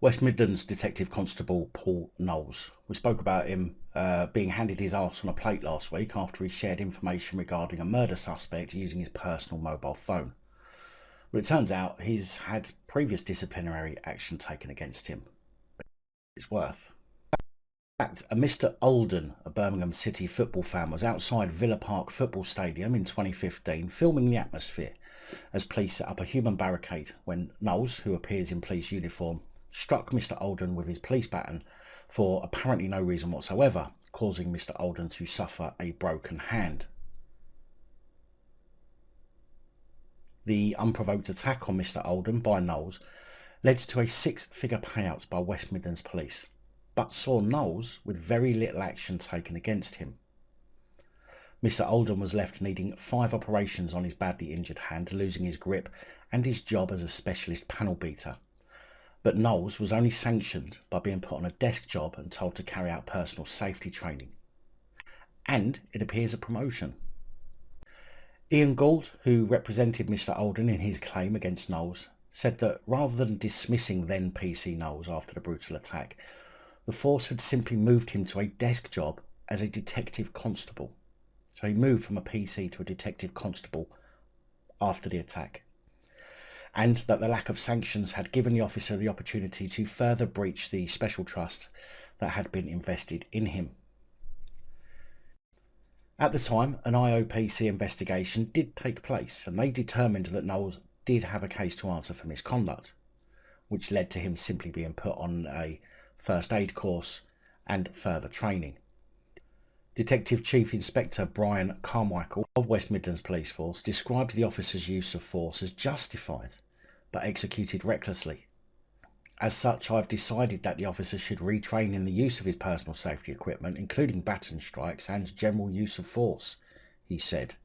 West Midlands Detective Constable Paul Knowles. We spoke about him being handed his arse on a plate last week after he shared information regarding a murder suspect using his personal mobile phone. Well, it turns out he's had previous disciplinary action taken against him. It's worth. In fact, a Mr. Allden, a Birmingham City football fan, was outside Villa Park Football Stadium in 2015 filming the atmosphere as police set up a human barricade when Knowles, who appears in police uniform, struck Mr. Allden with his police baton for apparently no reason whatsoever, causing Mr. Allden to suffer a broken hand. The unprovoked attack on Mr. Allden by Knowles led to a six-figure payout by West Midlands Police, but saw Knowles with very little action taken against him. Mr. Allden was left needing 5 operations on his badly injured hand, losing his grip and his job as a specialist panel beater. But Knowles was only sanctioned by being put on a desk job and told to carry out personal safety training. And it appears a promotion. Iain Gould, who represented Mr. Allden in his claim against Knowles, said that rather than dismissing then PC Knowles after the brutal attack, the force had simply moved him to a desk job as a detective constable. So he moved from a PC to a detective constable after the attack. And that the lack of sanctions had given the officer the opportunity to further breach the special trust that had been invested in him. At the time, an IOPC investigation did take place, and they determined that Knowles did have a case to answer for misconduct, which led to him simply being put on a first aid course and further training. Detective Chief Inspector Bryan Allden of West Midlands Police Force described the officer's use of force as justified, but executed recklessly. As such, I've decided that the officer should retrain in the use of his personal safety equipment, including baton strikes and general use of force, he said.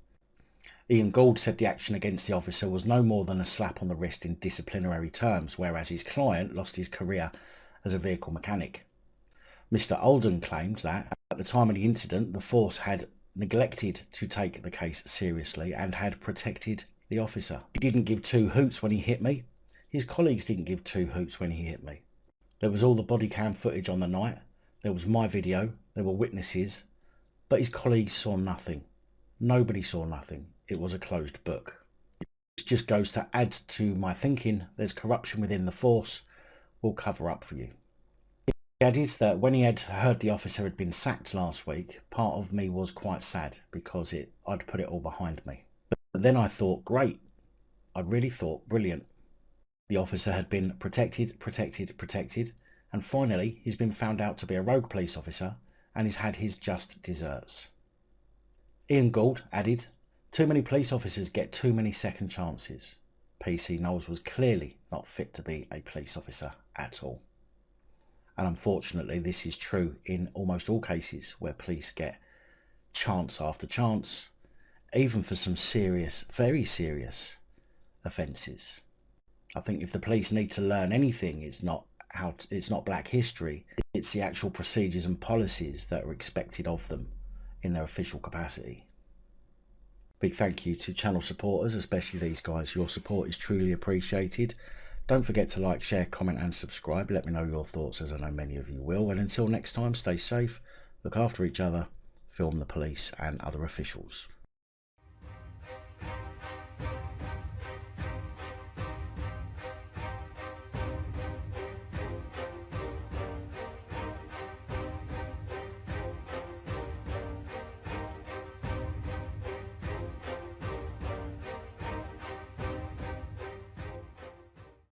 Iain Gould said the action against the officer was no more than a slap on the wrist in disciplinary terms, whereas his client lost his career as a vehicle mechanic. Mr. Allden claimed that, at the time of the incident, the force had neglected to take the case seriously and had protected the officer. He didn't give 2 hoots when he hit me. His colleagues didn't give 2 hoots when he hit me. There was all the body cam footage on the night. There was my video. There were witnesses. But his colleagues saw nothing. Nobody saw nothing. It was a closed book. It just goes to add to my thinking there's corruption within the force. We'll cover up for you. He added that when he had heard the officer had been sacked last week, part of me was quite sad because I'd put it all behind me. But then I thought, great. I really thought, brilliant. The officer had been protected, and finally he's been found out to be a rogue police officer and he's had his just desserts. Iain Gould added, too many police officers get too many second chances. PC Knowles was clearly not fit to be a police officer at all. And unfortunately, this is true in almost all cases where police get chance after chance, even for some serious, very serious offences. I think if the police need to learn anything, it's not black history, it's the actual procedures and policies that are expected of them in their official capacity. Big thank you to channel supporters, especially these guys. Your support is truly appreciated. Don't forget to like, share, comment and subscribe. Let me know your thoughts, as I know many of you will. And until next time, stay safe, look after each other, film the police and other officials.